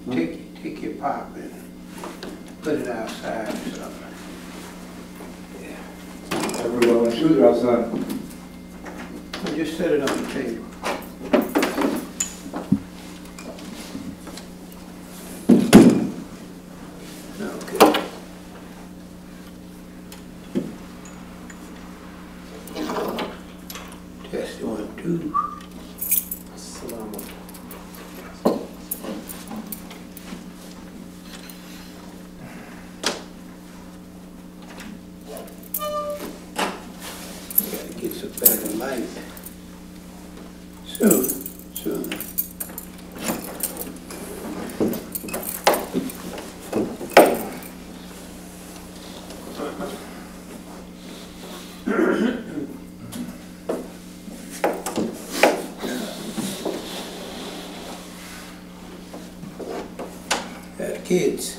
Take your pop and put it outside or something. Yeah. Everyone want to shoot it outside. Well, just set it on the table. Okay. Test 1, 2. Gets a better light. Soon. Kids.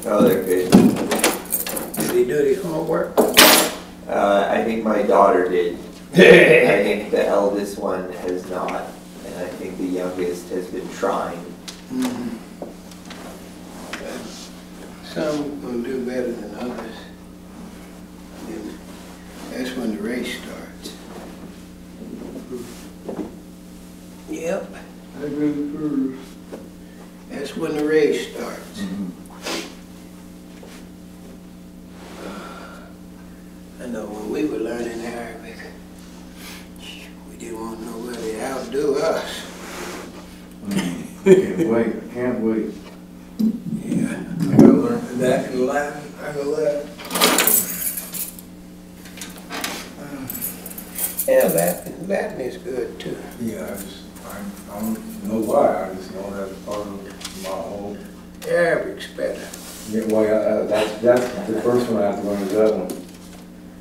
Oh, they're good. Did they do their homework? I think my daughter did. I think the eldest one has not, and I think the youngest has been trying. Mm-hmm. Some will do better than others. And that's when the race starts. Yep. I agree first. That's when the race starts. I know when we were learning Arabic, we didn't want nobody to outdo us. Can't wait. Yeah. I gotta learn that in Latin. I go Latin. Yeah, Latin is good too. Yeah, I don't know why. I just know that's part of my whole. Arabic's better. Yeah, well, that's the first one I have to learn is that one.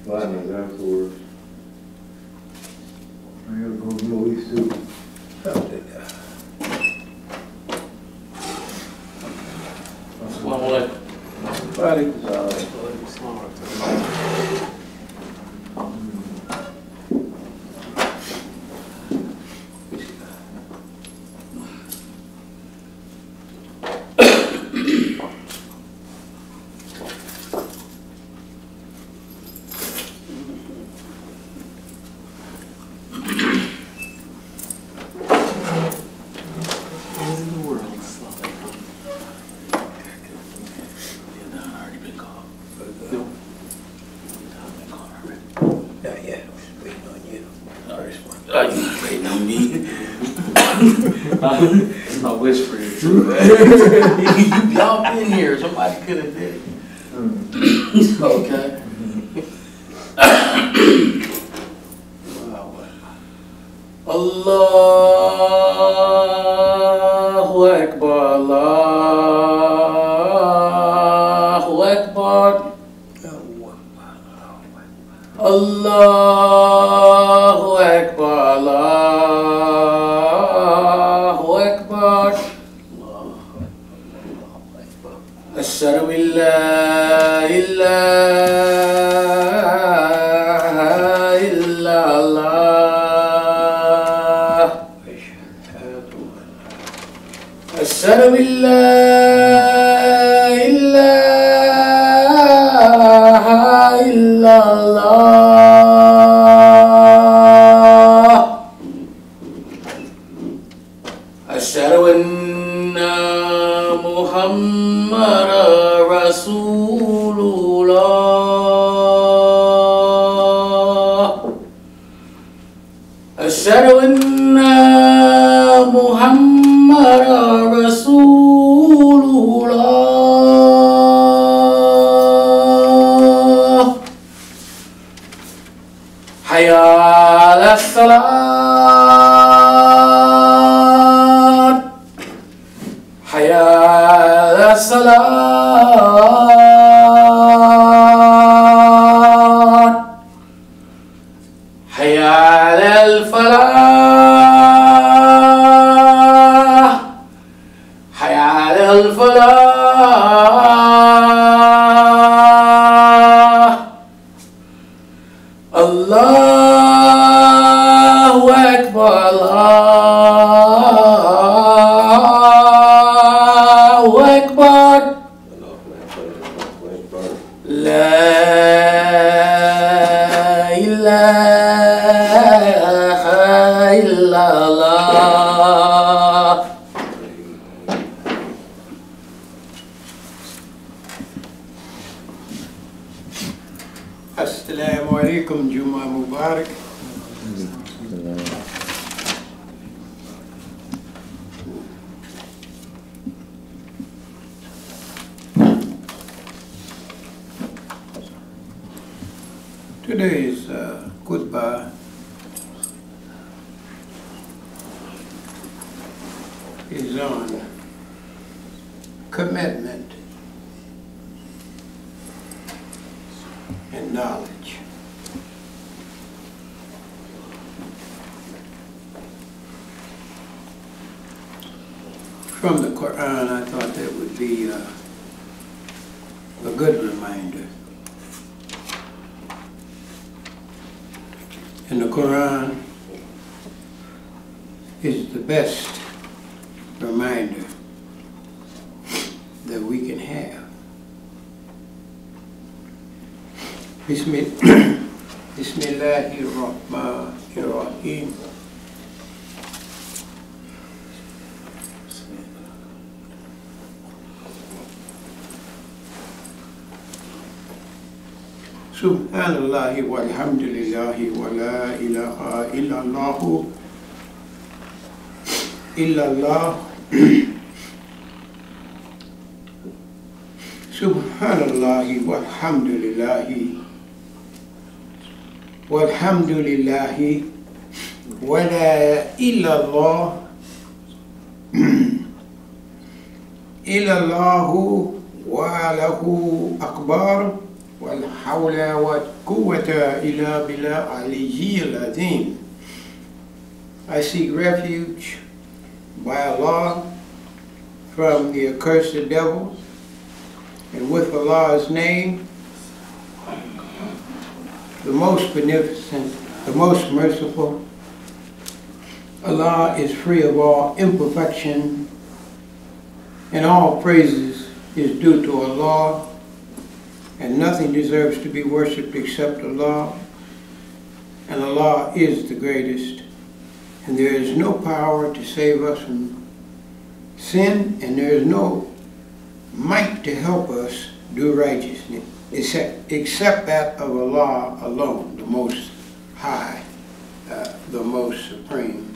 Latin is afterwards. I gotta go to the Middle East too. I wish for you too. Y'all been here. Somebody could have did it. Okay. Allahu Akbar, Allahu Akbar, Allahu Akbar, Allahu Akbar. Ashhadu an la ilaha illallah. Ashhadu an la ilaha illallah. Ashhadu anna Muhammad Rasulullah. Ashhadu anna Muhammad Rasulullah. Hayya ala salat. Hayya ala salat. Hayya ala al-falah. Hayya ala al-falah. Allahu Akbar, Allahu Assalamu alaikum, Juma Mubarak. Today's KHUTBAH is on commitment and knowledge. From the Quran, I thought that would be a good reminder. And the Quran is the best reminder that we can have. Bismillahirrahmanirrahim. Subhanallahi walhamdulillahi wa la ilaha illallahu illallah. Subhanallahi walhamdulillahi walhamdulillahi wa la illallah illallahu wa lahu akbar. وَلَا حَوْلَ وَلَا قُوَّةَ إِلَّا بِاللَّهِ الْعَلِيِّ الْعَظِيمِ. I seek refuge by Allah from the accursed devil, and with Allah's name, the most beneficent, the most merciful. Allah is free of all imperfection, and all praises is due to Allah. And nothing deserves to be worshipped except Allah. And Allah is the greatest. And there is no power to save us from sin, and there is no might to help us do righteousness, except that of Allah alone, the Most High, the Most Supreme.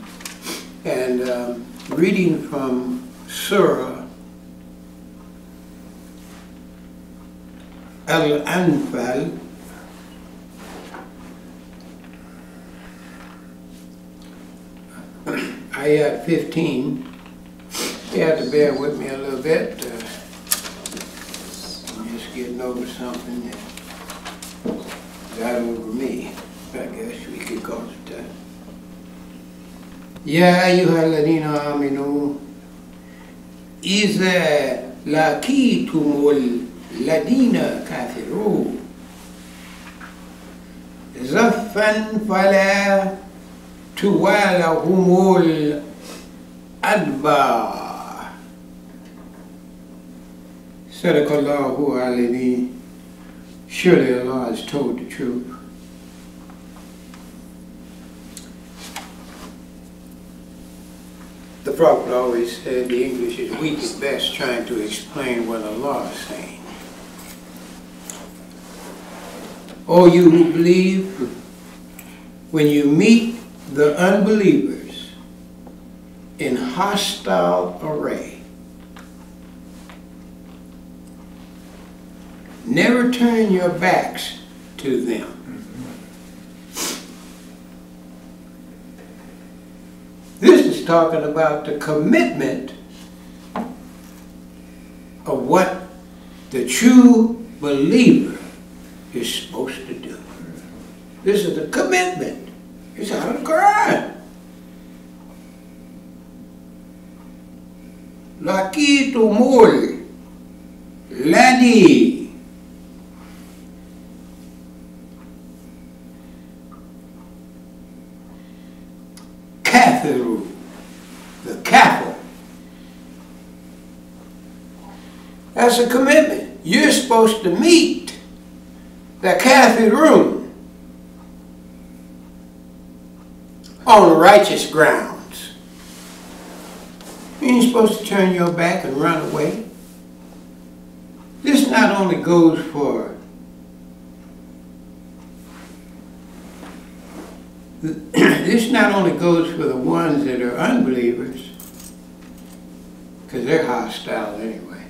And reading from Surah Al-Anfal, ayat 15. You have to bear with me a little bit. I'm just getting over something that got over me. I guess we could call it that. Ya ayyuhalladhina aminu iza laqitumul ladina kafiru zaffan fala tuwalahumul adbar. Sadaqallahu alayhi. Surely Allah has told the truth. The Prophet always said the English is weak at best trying to explain what Allah is saying. O you who believe, when you meet the unbelievers in hostile array, never turn your backs to them. This is talking about the commitment of what the true believer is supposed to do. This is the commitment. It's out of the Quran. Laqitumul ladi kathiru, the kafir. That's a commitment. You're supposed to meet the kafirun on righteous grounds. You ain't supposed to turn your back and run away. This not only goes for this not only goes for the ones that are unbelievers, because they're hostile anyway.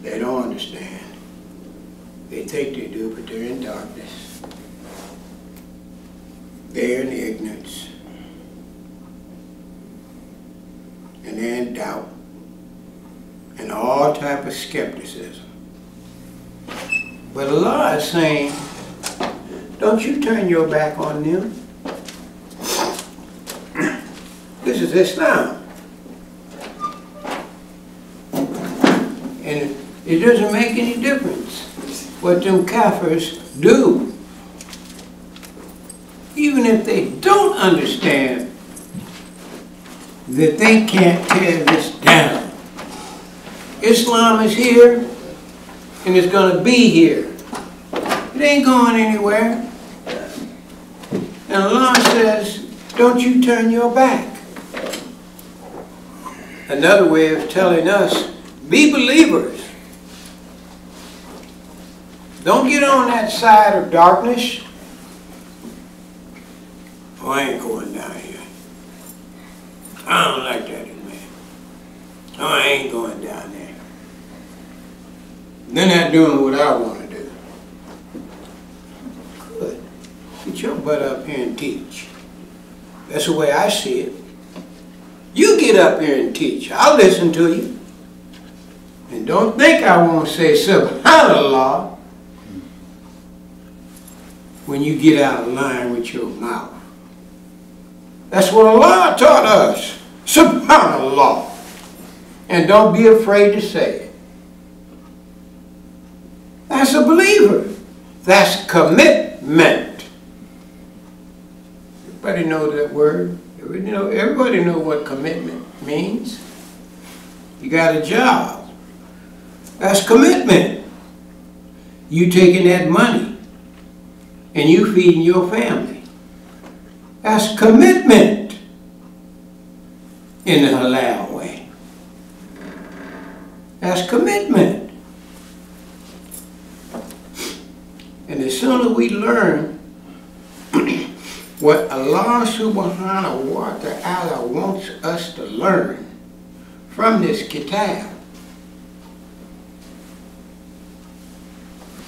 They don't understand. They think they do, but they're in darkness. They're in ignorance. And they're in doubt. And all type of skepticism. But Allah is saying, don't you turn your back on them. This is Islam. And it doesn't make any difference what them kafirs do. Even if they don't understand that they can't tear this down. Islam is here and it's going to be here. It ain't going anywhere. And Allah says, don't you turn your back. Another way of telling us, be believers. Don't get on that side of darkness. Oh, I ain't going down here. I don't like that, man. Oh, I ain't going down there. They're not doing what I want to do. Good. Get your butt up here and teach. That's the way I see it. You get up here and teach. I'll listen to you. And don't think I won't say subhanallah when you get out of line with your mouth. That's what Allah taught us. Subhanallah. And don't be afraid to say it. That's a believer. That's commitment. Everybody knows that word. Everybody knows what commitment means. You got a job. That's commitment. You taking that money and you feeding your family. That's commitment in the halal way. That's commitment. And the sooner we learn what Allah subhanahu wa ta'ala wants us to learn from this kitab,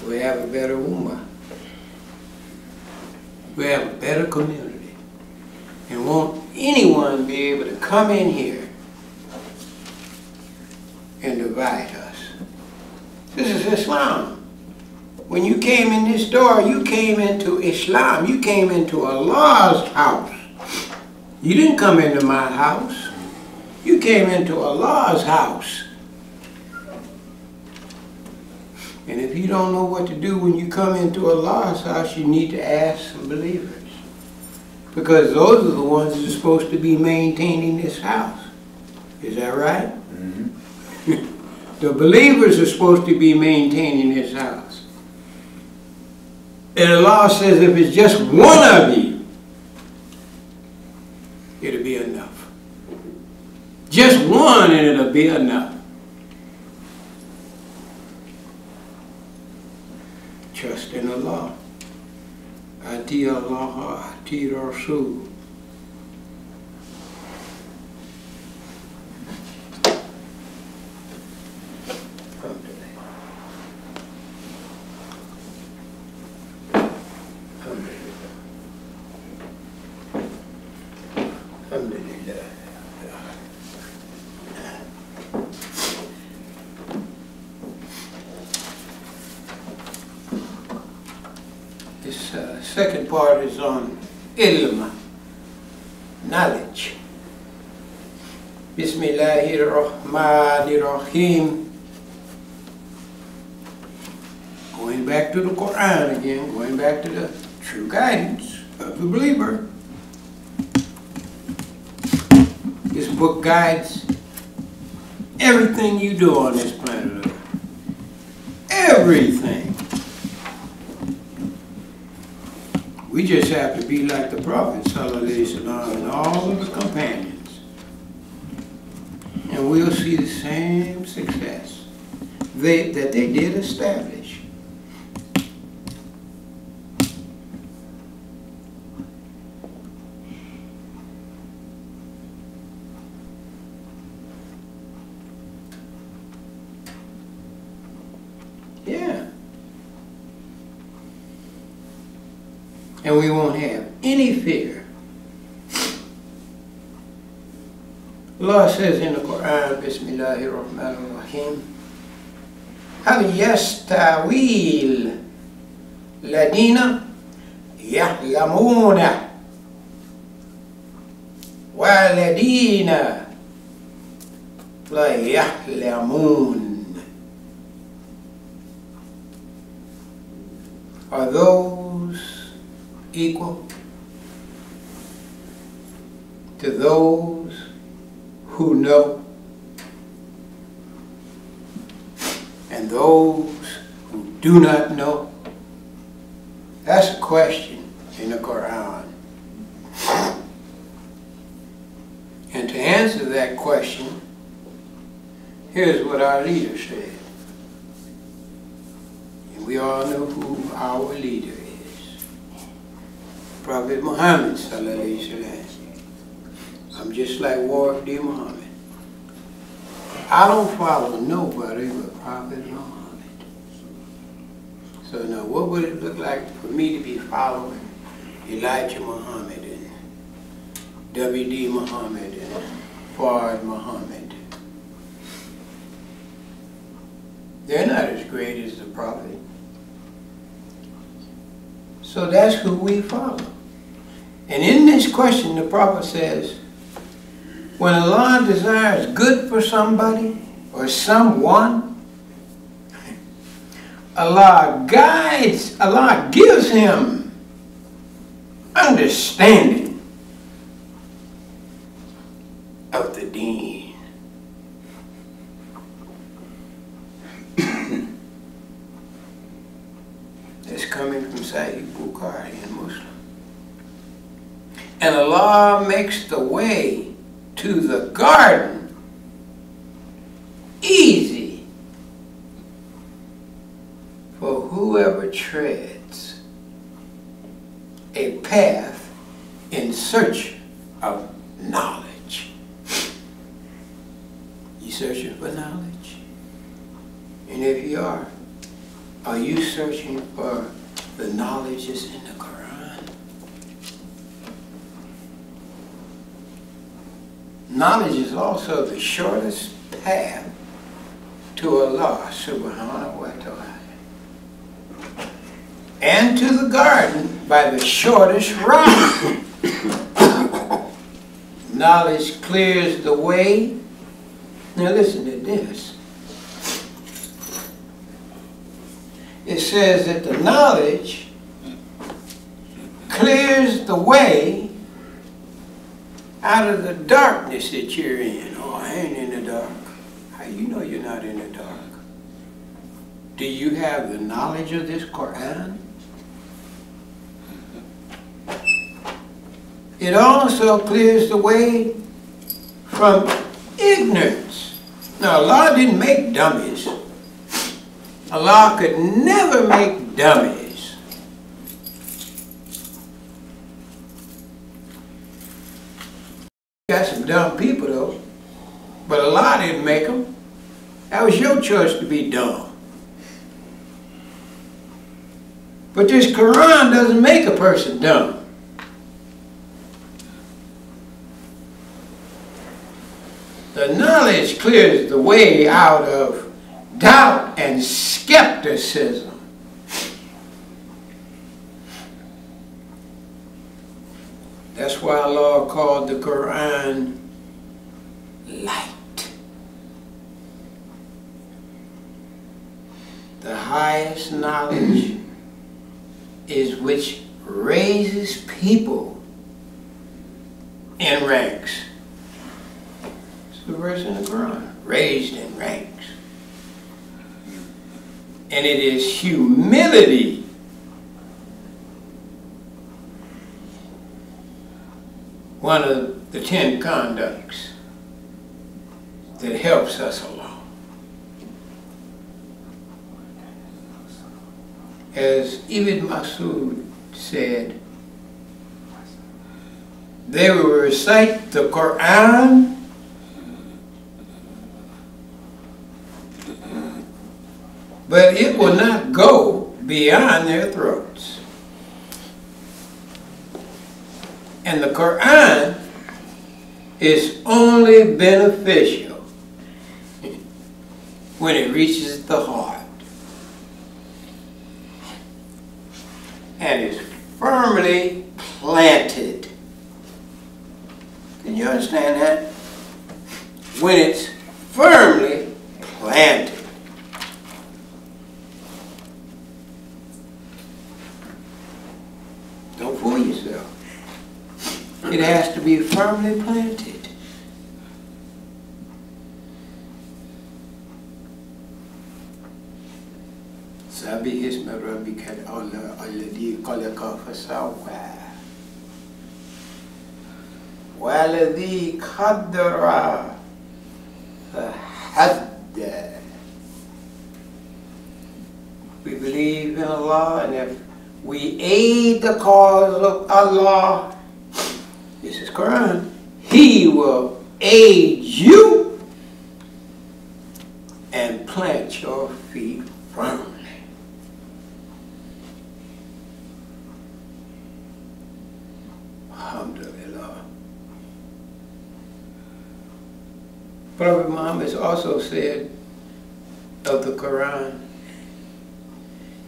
we have a better ummah. We have a better community. And won't anyone be able to come in here and divide us. This is Islam. When you came in this door, you came into Islam. You came into Allah's house. You didn't come into my house. You came into Allah's house. And if you don't know what to do when you come into Allah's house, you need to ask some believers. Because those are the ones that are supposed to be maintaining this house. Is that right? Mm-hmm. The believers are supposed to be maintaining this house. And Allah says if it's just one of you, it'll be enough. Just one and it'll be enough. Trust in Allah. Ati Allah, ati Rasul. This second part is on ilm, knowledge. Bismillahirrahmanirrahim. Going back to the Quran again, going back to the true guidance of the believer. This book guides everything you do on this planet Earth. Everything. We just have to be like the Prophet ﷺ and all of the companions. And we'll see the same success that they did establish. and we won't have any fear. Allah says in the Quran, Bismillahir Rahmanir Rahim, Hal yastawil ladina ya'lamuna wa ladina la ya'lamun. Are those equal to those who know and those who do not know? That's a question in the Quran. And to answer that question, here's what our leader said. And we all know who our leader is. Prophet Muhammad sallallahu alaihi wasallam. I'm just like Warwick D. Muhammad. I don't follow nobody but Prophet Muhammad. So now what would it look like for me to be following Elijah Muhammad and W.D. Muhammad and Fard Muhammad? They're not as great as the Prophet. So that's who we follow. And in this question, the Prophet says, when Allah desires good for somebody or someone, Allah guides, Allah gives him understanding of the deen. That's coming from Sahih Bukhari and Muslim. And Allah makes the way to the garden easy for whoever treads a path in search of knowledge. You searching for knowledge? And if you are you searching for the knowledge that's in the Quran? Knowledge is also the shortest path to Allah subhanahu wa ta'ala. And to the garden by the shortest route. Knowledge clears the way. Now listen to this. It says that the knowledge clears the way out of the darkness that you're in. Oh, I ain't in the dark. How you know you're not in the dark? Do you have the knowledge of this Quran? It also clears the way from ignorance. Now, Allah didn't make dummies. Allah could never make dummies. Got some dumb people though, but Allah didn't make them. That was your choice to be dumb. But this Quran doesn't make a person dumb. The knowledge clears the way out of doubt and skepticism. That's why Allah called the Quran light. The highest knowledge is which raises people in ranks. It's the verse in the Quran, raised in ranks. And it is humility one of the 10 conducts that helps us along. As Ibn Masud said, they will recite the Quran but it will not go beyond their throats. And the Quran is only beneficial when it reaches the heart and is firmly planted. Can you understand that? When it's firmly planted. Don't fool yourself. It has to be firmly planted. سبح اسم ربك الأعلى الذي خلق فسوى والذي قدر فهدى. We believe in Allah, and if we aid the cause of Allah, this is Quran, He will aid you and plant your feet firmly. Alhamdulillah. Prophet Muhammad also said of the Quran,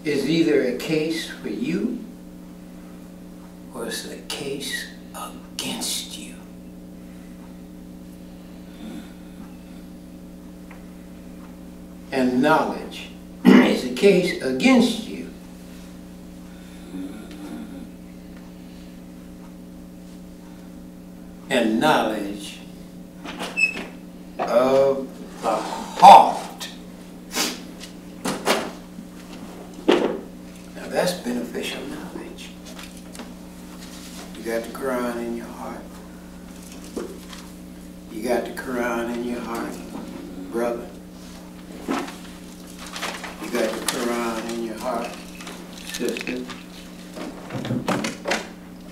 is either a case for you or it's a case against you. And knowledge is a case against you. And knowledge of the heart. Now that's beneficial knowledge. You got the Quran in your heart. You got the Quran in your heart, brother. You got the Quran in your heart, sister.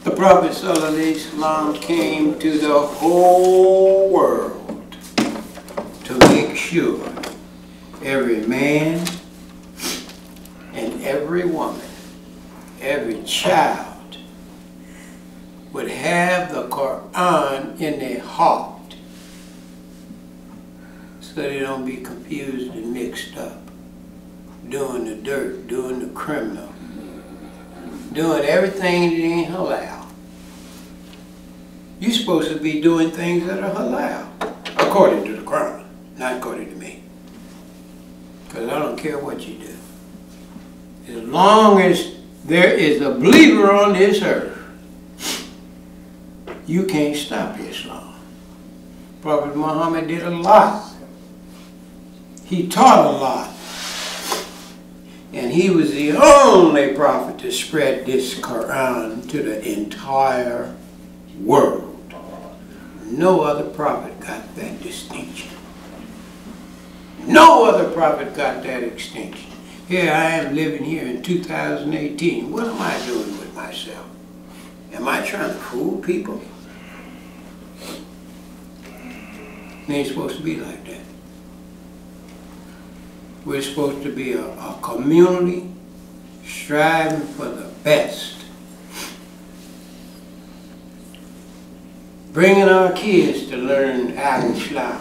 The Prophet ﷺ came to the whole world to make sure every man and every woman, every child would have the Quran in their heart so they don't be confused and mixed up, doing the dirt, doing the criminal, doing everything that ain't halal. You're supposed to be doing things that are halal, according to the Quran, not according to me. Because I don't care what you do. As long as there is a believer on this earth, you can't stop Islam. Prophet Muhammad did a lot. He taught a lot. And he was the only prophet to spread this Quran to the entire world. No other prophet got that distinction. No other prophet got that extinction. Here I am living here in 2018. What am I doing with myself? Am I trying to fool people? It ain't supposed to be like that. We're supposed to be a community striving for the best. Bringing our kids to learn Al-Islam.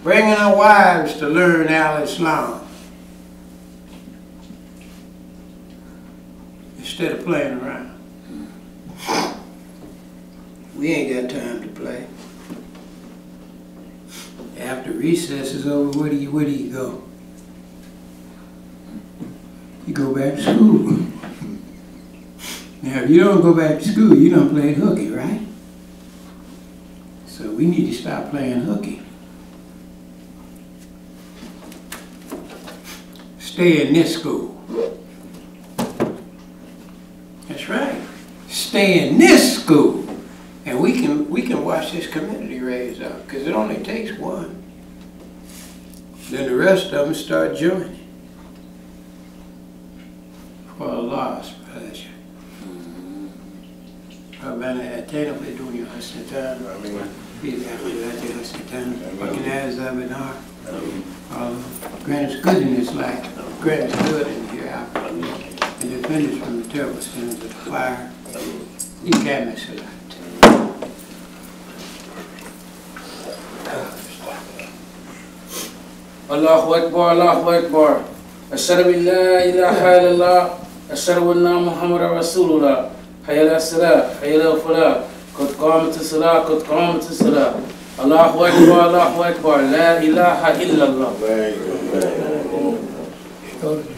Bringing our wives to learn Al-Islam. Instead of playing around. We ain't got time to play. After recess is over, where do you go? You go back to school. Now, if you don't go back to school, you don't play hooky, right? So we need to stop playing hooky. Stay in this school. That's right. Stay in this school. And we can watch this community raise up, because it only takes one. Then the rest of them start joining. For Allah's pleasure. ربنا آتنا في الدنيا حسنة وفي الآخرة حسنة وقنا عذاب النار. Grant us good in this life. Grant us good in the hereafter. And defend us from the terrible sins of the fire. You can't miss a lot. Allahu Akbar, Allahu Akbar. Ashhadu an la ilaha illallah. Ashhadu anna Muhammadan Rasulullah. Hayya ala salah, hayya ala falah. Qad qamat as-salah, qad qamat as-salah. Allahu Akbar, Allahu Akbar. La ilaha illallah. Start